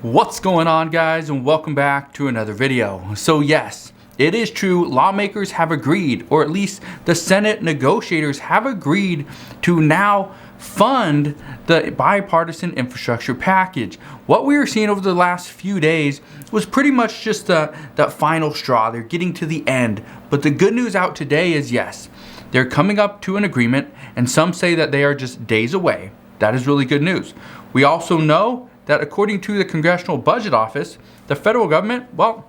What's going on, guys, and welcome back to another video. So yes, it is true, lawmakers have agreed, or at least the Senate negotiators have agreed to now fund the bipartisan infrastructure package. What we were seeing over the last few days was pretty much just that final straw. They're getting to the end. But the good news out today is yes, they're coming up to an agreement, and some say that they are just days away. That is really good news. We also know that according to the Congressional Budget Office, the federal government, well,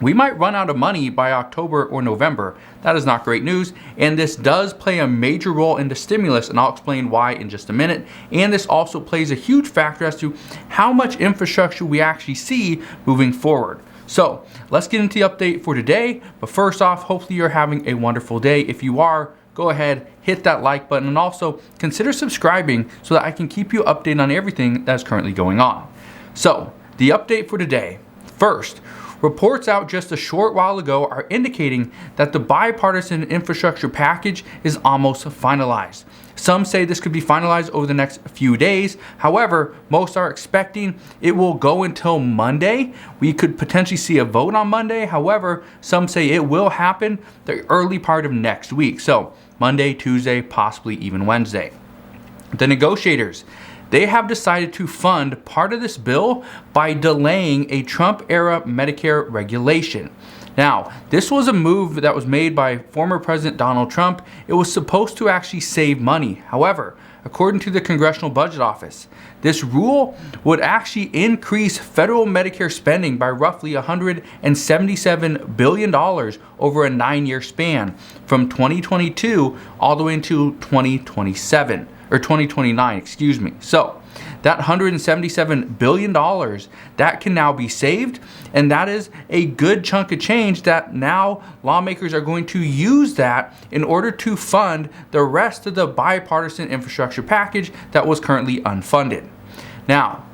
we might run out of money by October or November. That is not great news, and this does play a major role in the stimulus, and I'll explain why in just a minute. And this also plays a huge factor as to how much infrastructure we actually see moving forward. So let's get into the update for today, but first off, hopefully you're having a wonderful day. If you are, go ahead, hit that like button, and also consider subscribing so that I can keep you updated on everything that's currently going on. So, the update for today. First, reports out just a short while ago are indicating that the bipartisan infrastructure package is almost finalized. Some say this could be finalized over the next few days. However, most are expecting it will go until Monday. We could potentially see a vote on Monday. However, some say it will happen the early part of next week. So Monday, Tuesday, possibly even Wednesday. The negotiators, they have decided to fund part of this bill by delaying a Trump-era Medicare regulation. Now, this was a move that was made by former President Donald Trump. It was supposed to actually save money. However, according to the Congressional Budget Office, this rule would actually increase federal Medicare spending by roughly $177 billion over a 9-year span from 2022 all the way into 2027. Or 2029, excuse me. So that $177 billion, that can now be saved, and that is a good chunk of change that now lawmakers are going to use that in order to fund the rest of the bipartisan infrastructure package that was currently unfunded. Now,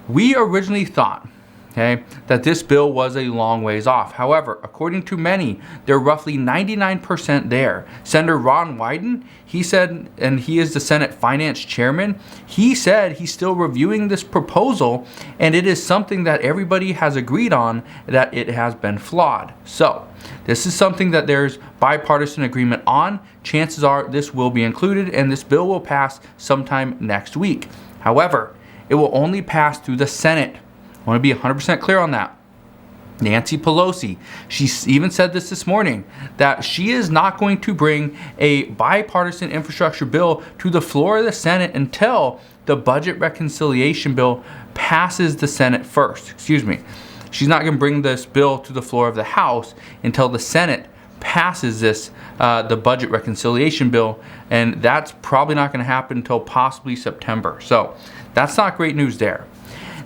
we originally thought that this bill was a long ways off. However, according to many, they're roughly 99% there. Senator Ron Wyden, he said, and he is the Senate Finance Chairman, he said he's still reviewing this proposal, and it is something that everybody has agreed on that it has been flawed. So, this is something that there's bipartisan agreement on. Chances are this will be included, and this bill will pass sometime next week. However, it will only pass through the Senate. I want to be 100% clear on that. Nancy Pelosi, she even said this morning, that she is not going to bring a bipartisan infrastructure bill to the floor of the Senate until the budget reconciliation bill passes the Senate first. Excuse me. She's not going to bring this bill to the floor of the House until the Senate passes this, the budget reconciliation bill, and that's probably not going to happen until possibly September. So that's not great news there.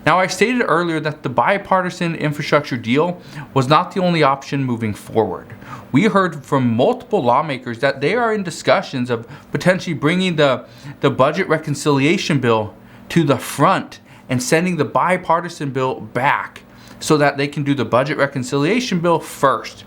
Now, I stated earlier that the bipartisan infrastructure deal was not the only option moving forward. We heard from multiple lawmakers that they are in discussions of potentially bringing the budget reconciliation bill to the front and sending the bipartisan bill back so that they can do the budget reconciliation bill first.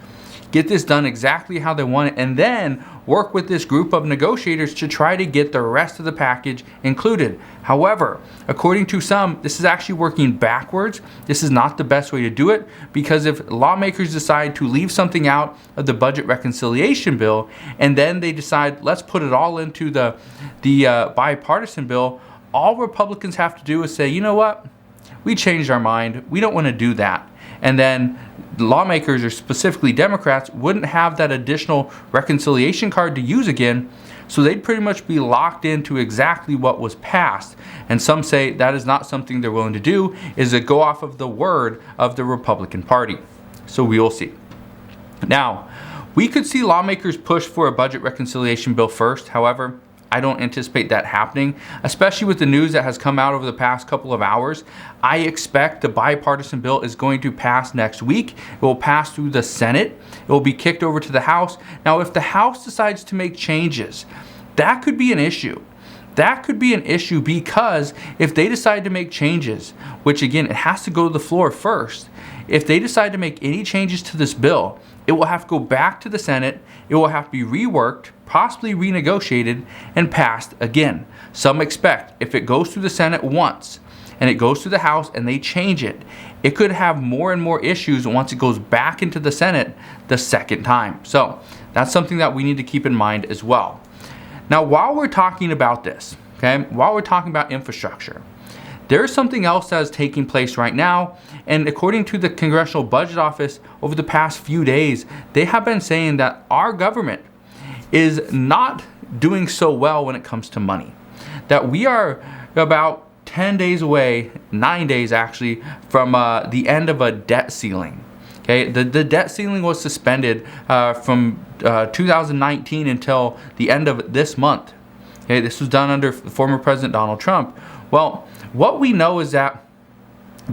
Get this done exactly how they want it, and then work with this group of negotiators to try to get the rest of the package included. However, according to some, this is actually working backwards. This is not the best way to do it, because if lawmakers decide to leave something out of the budget reconciliation bill, and then they decide, let's put it all into the bipartisan bill, all Republicans have to do is say, you know what? We changed our mind. We don't want to do that. And then lawmakers, or specifically Democrats, wouldn't have that additional reconciliation card to use again, so they'd pretty much be locked into exactly what was passed. And some say that is not something they're willing to do, is to go off of the word of the Republican Party. So we will see. Now, we could see lawmakers push for a budget reconciliation bill first. However, I don't anticipate that happening, especially with the news that has come out over the past couple of hours. I expect the bipartisan bill is going to pass next week. It will pass through the Senate. It will be kicked over to the House. Now, if the House decides to make changes, that could be an issue. That could be an issue because if they decide to make changes, which again, it has to go to the floor first, if they decide to make any changes to this bill, it will have to go back to the Senate, it will have to be reworked, possibly renegotiated, and passed again. Some expect if it goes through the Senate once, and it goes to the House and they change it, it could have more and more issues once it goes back into the Senate the second time. So that's something that we need to keep in mind as well. Now, while we're talking about this, okay, while we're talking about infrastructure, there's something else that is taking place right now, and according to the Congressional Budget Office, over the past few days, they have been saying that our government is not doing so well when it comes to money. That we are about 10 days away, 9 days actually, from the end of a debt ceiling. Okay, the debt ceiling was suspended from 2019 until the end of this month. Okay, this was done under former President Donald Trump. Well, what we know is that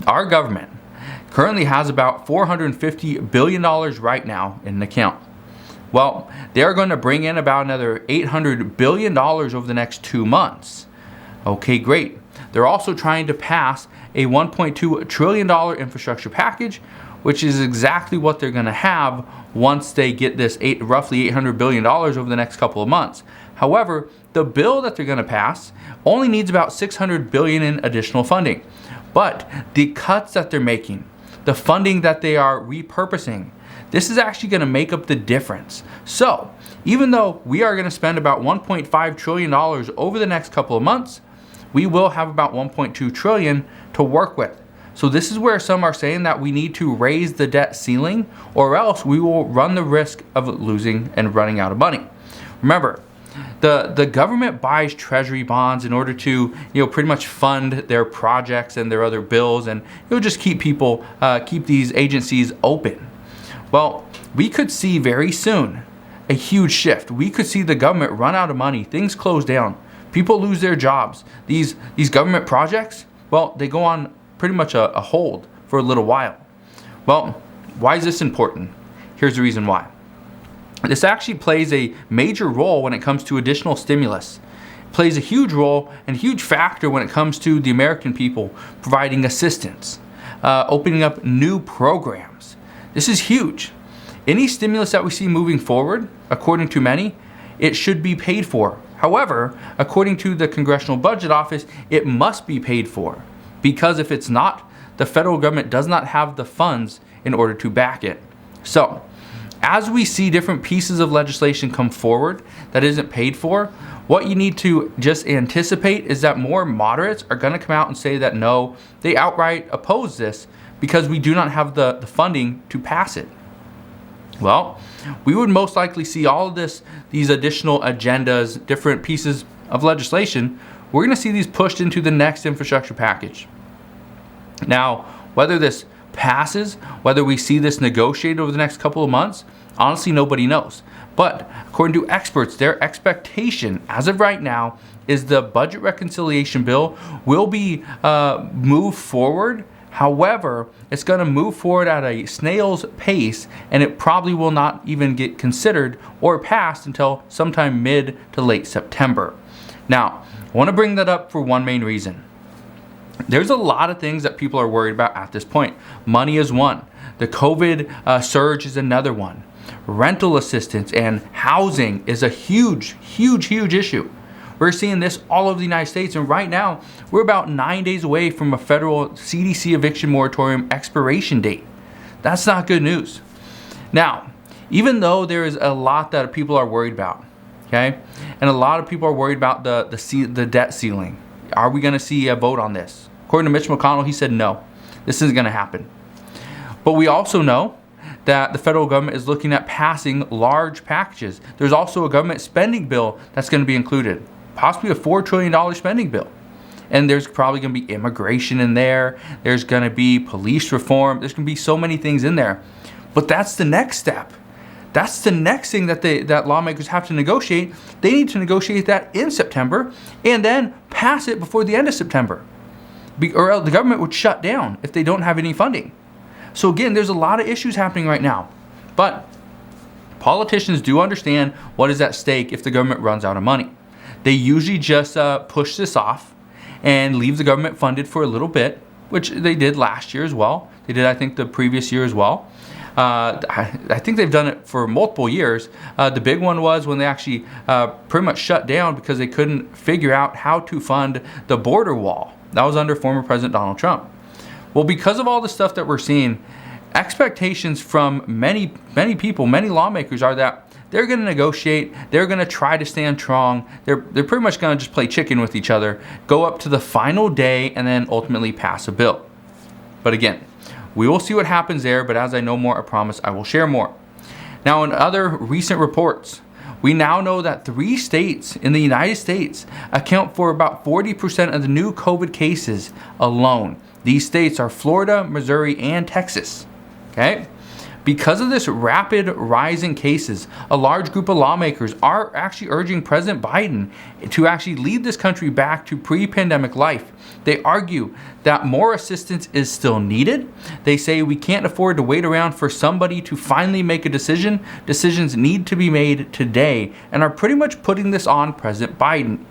our government currently has about $450 billion right now in the account. Well, they're going to bring in about another $800 billion over the next 2 months. Okay, great. They're also trying to pass a $1.2 trillion infrastructure package, which is exactly what they're going to have once they get this roughly $800 billion over the next couple of months. However, the bill that they're going to pass only needs about $600 billion in additional funding. But the cuts that they're making, the funding that they are repurposing, this is actually going to make up the difference. So even though we are going to spend about $1.5 trillion over the next couple of months, we will have about $1.2 trillion to work with. So this is where some are saying that we need to raise the debt ceiling, or else we will run the risk of losing and running out of money. Remember, the government buys treasury bonds in order to pretty much fund their projects and their other bills, and it'll just keep people keep these agencies open. Well, we could see very soon a huge shift. We could see the government run out of money, things close down, people lose their jobs. These government projects, well, they go on pretty much a hold for a little while. Well, why is this important? Here's the reason why. This actually plays a major role when it comes to additional stimulus. It plays a huge role and huge factor when it comes to the American people providing assistance, opening up new programs. This is huge. Any stimulus that we see moving forward, according to many, it should be paid for. However, according to the Congressional Budget Office, it must be paid for, because if it's not, the federal government does not have the funds in order to back it. So, as we see different pieces of legislation come forward that isn't paid for, what you need to just anticipate is that more moderates are going to come out and say that no, they outright oppose this because we do not have the funding to pass it. Well, we would most likely see all of these additional agendas, different pieces of legislation. We're going to see these pushed into the next infrastructure package. Now, whether this passes, whether we see this negotiated over the next couple of months, honestly, nobody knows. But according to experts, their expectation as of right now is the budget reconciliation bill will be moved forward. However, it's going to move forward at a snail's pace, and it probably will not even get considered or passed until sometime mid to late September. Now, I want to bring that up for one main reason. There's a lot of things that people are worried about at this point. Money is one. The COVID surge is another one. Rental assistance and housing is a huge issue. We're seeing this all over the United States, and right now we're about 9 days away from a federal CDC eviction moratorium expiration date. That's not good news. Now, even though there is a lot that people are worried about, okay, and a lot of people are worried about the debt ceiling. Are we going to see a vote on this? According to Mitch McConnell, he said no, this isn't going to happen. But we also know that the federal government is looking at passing large packages. There's also a government spending bill that's going to be included, possibly a $4 trillion spending bill. And there's probably going to be immigration in there. There's going to be police reform. There's going to be so many things in there. But that's the next step. That's the next thing that lawmakers have to negotiate. They need to negotiate that in September and then pass it before the end of September. Or else the government would shut down if they don't have any funding. So again, there's a lot of issues happening right now. But politicians do understand what is at stake if the government runs out of money. They usually just push this off and leave the government funded for a little bit, which they did last year as well. They did, I think, the previous year as well. I think they've done it for multiple years. The big one was when they actually pretty much shut down because they couldn't figure out how to fund the border wall. That was under former President Donald Trump. Well, because of all the stuff that we're seeing, expectations from many people, many lawmakers are that they're going to negotiate, they're going to try to stand strong, they're pretty much going to just play chicken with each other, go up to the final day, and then ultimately pass a bill. But again, we will see what happens there, but as I know more, I promise I will share more. Now, in other recent reports, we now know that 3 states in the United States account for about 40% of the new COVID cases alone. These states are Florida, Missouri, and Texas. Okay? Because of this rapid rise in cases, a large group of lawmakers are actually urging President Biden to actually lead this country back to pre-pandemic life. They argue that more assistance is still needed. They say we can't afford to wait around for somebody to finally make a decision. Decisions need to be made today, and are pretty much putting this on President Biden.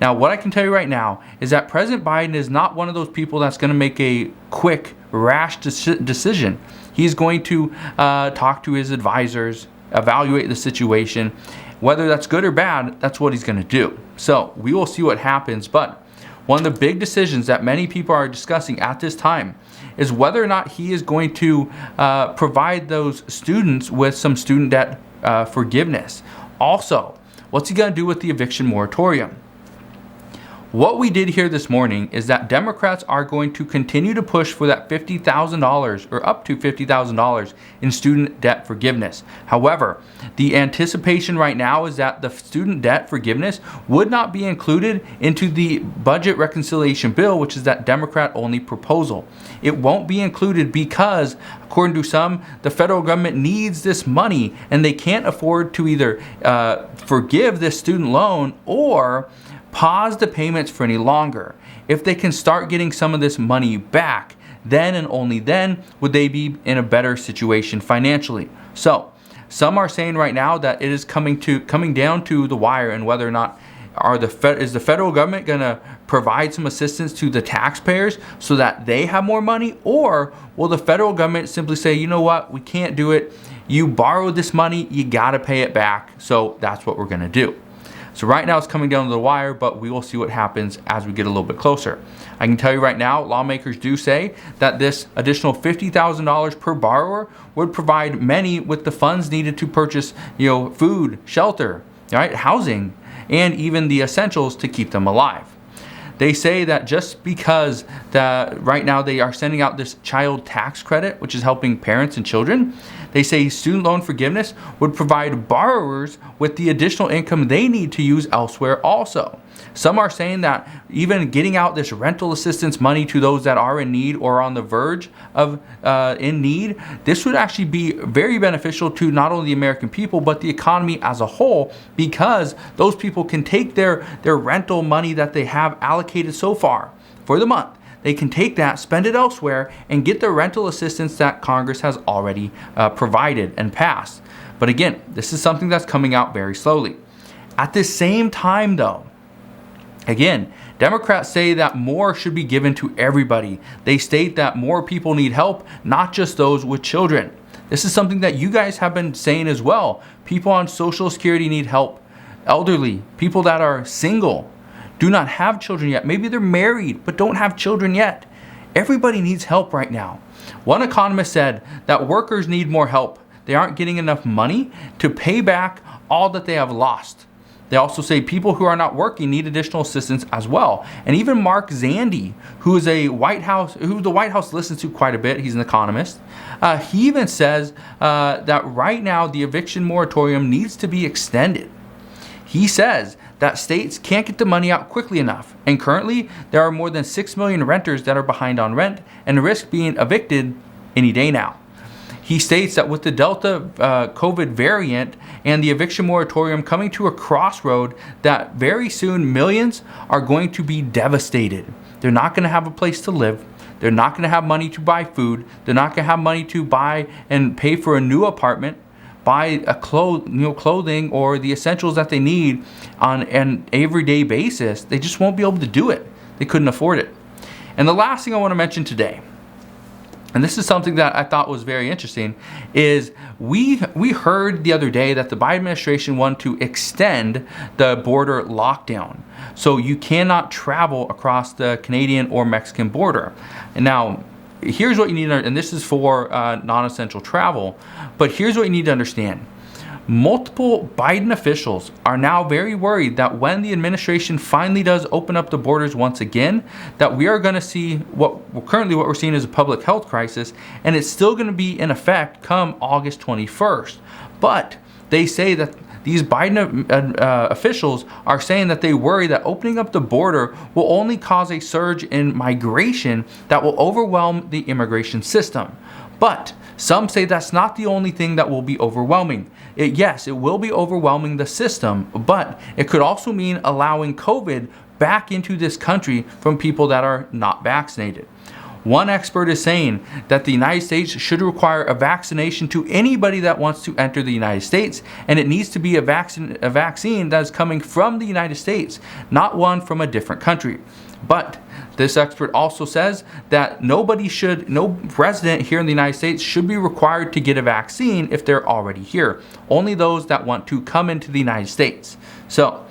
Now, what I can tell you right now is that President Biden is not one of those people that's going to make a quick, rash decision. He's going to talk to his advisors, evaluate the situation. Whether that's good or bad, that's what he's going to do. So we will see what happens. But one of the big decisions that many people are discussing at this time is whether or not he is going to provide those students with some student debt forgiveness. Also, what's he going to do with the eviction moratorium? What we did here this morning is that Democrats are going to continue to push for that $50,000 or up to $50,000 in student debt forgiveness. However, the anticipation right now is that the student debt forgiveness would not be included into the budget reconciliation bill, which is that Democrat-only proposal. It won't be included because, according to some, the federal government needs this money and they can't afford to either forgive this student loan or pause the payments for any longer. If they can start getting some of this money back, then and only then would they be in a better situation financially. So some are saying right now that it is coming down to the wire, and whether or not is the federal government going to provide some assistance to the taxpayers so that they have more money, or will the federal government simply say, you know what, we can't do it. You borrowed this money, you got to pay it back. So that's what we're going to do. So right now it's coming down to the wire, but we will see what happens as we get a little bit closer. I can tell you right now, lawmakers do say that this additional $50,000 per borrower would provide many with the funds needed to purchase, food, shelter, right, housing, and even the essentials to keep them alive. They say that just because right now they are sending out this child tax credit, which is helping parents and children, they say student loan forgiveness would provide borrowers with the additional income they need to use elsewhere also. Some are saying that even getting out this rental assistance money to those that are in need or on the verge of in need, this would actually be very beneficial to not only the American people, but the economy as a whole, because those people can take their rental money that they have allocated so far for the month. They can take that, spend it elsewhere, and get the rental assistance that Congress has already provided and passed. But again, this is something that's coming out very slowly. At the same time, though, again, Democrats say that more should be given to everybody. They state that more people need help, not just those with children. This is something that you guys have been saying as well. People on Social Security need help. Elderly, people that are single, do not have children yet. Maybe they're married but don't have children yet. Everybody needs help right now. One economist said that workers need more help. They aren't getting enough money to pay back all that they have lost. They also say people who are not working need additional assistance as well. And even Mark Zandi, who the White House listens to quite a bit, he's an economist, he even says that right now the eviction moratorium needs to be extended. He says that states can't get the money out quickly enough, and currently there are more than 6 million renters that are behind on rent and risk being evicted any day now. He states that with the Delta COVID variant and the eviction moratorium coming to a crossroad, that very soon millions are going to be devastated. They're not going to have a place to live. They're not going to have money to buy food. They're not going to have money to buy and pay for a new apartment, buy clothing or the essentials that they need on an everyday basis. They just won't be able to do it. They couldn't afford it. And the last thing I want to mention today and this is something that I thought was very interesting, is we heard the other day that the Biden administration wanted to extend the border lockdown. So you cannot travel across the Canadian or Mexican border. And now, here's what you need to, and this is for non-essential travel, but here's what you need to understand. Multiple Biden officials are now very worried that when the administration finally does open up the borders once again, that we are going to see what we're seeing is a public health crisis, and it's still going to be in effect come August 21st. But they say that these Biden officials are saying that they worry that opening up the border will only cause a surge in migration that will overwhelm the immigration system. But some say that's not the only thing that will be overwhelming. Yes, it will be overwhelming the system, but it could also mean allowing COVID back into this country from people that are not vaccinated. One expert is saying that the United States should require a vaccination to anybody that wants to enter the United States, and it needs to be a vaccine that is coming from the United States, not one from a different country. But this expert also says that no resident here in the United States should be required to get a vaccine if they're already here. Only those that want to come into the United States. So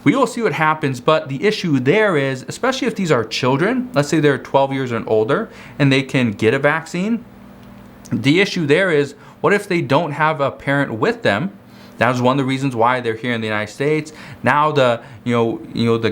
we will see what happens, but the issue there is, especially if these are children, let's say they're 12 years and older and they can get a vaccine, the issue there is, what if they don't have a parent with them? That was one of the reasons why they're here in the United States. Now the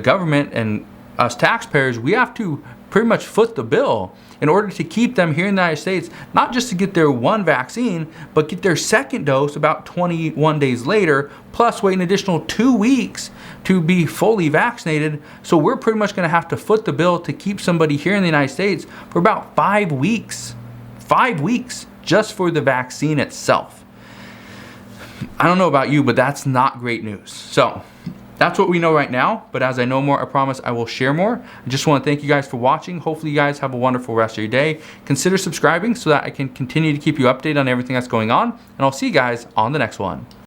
government and us taxpayers, we have to pretty much foot the bill in order to keep them here in the United States, not just to get their one vaccine, but get their second dose about 21 days later, plus wait an additional 2 weeks to be fully vaccinated. So we're pretty much going to have to foot the bill to keep somebody here in the United States for about 5 weeks. 5 weeks just for the vaccine itself. I don't know about you, but that's not great news. So that's what we know right now, but as I know more, I promise I will share more. I just want to thank you guys for watching. Hopefully you guys have a wonderful rest of your day. Consider subscribing so that I can continue to keep you updated on everything that's going on, and I'll see you guys on the next one.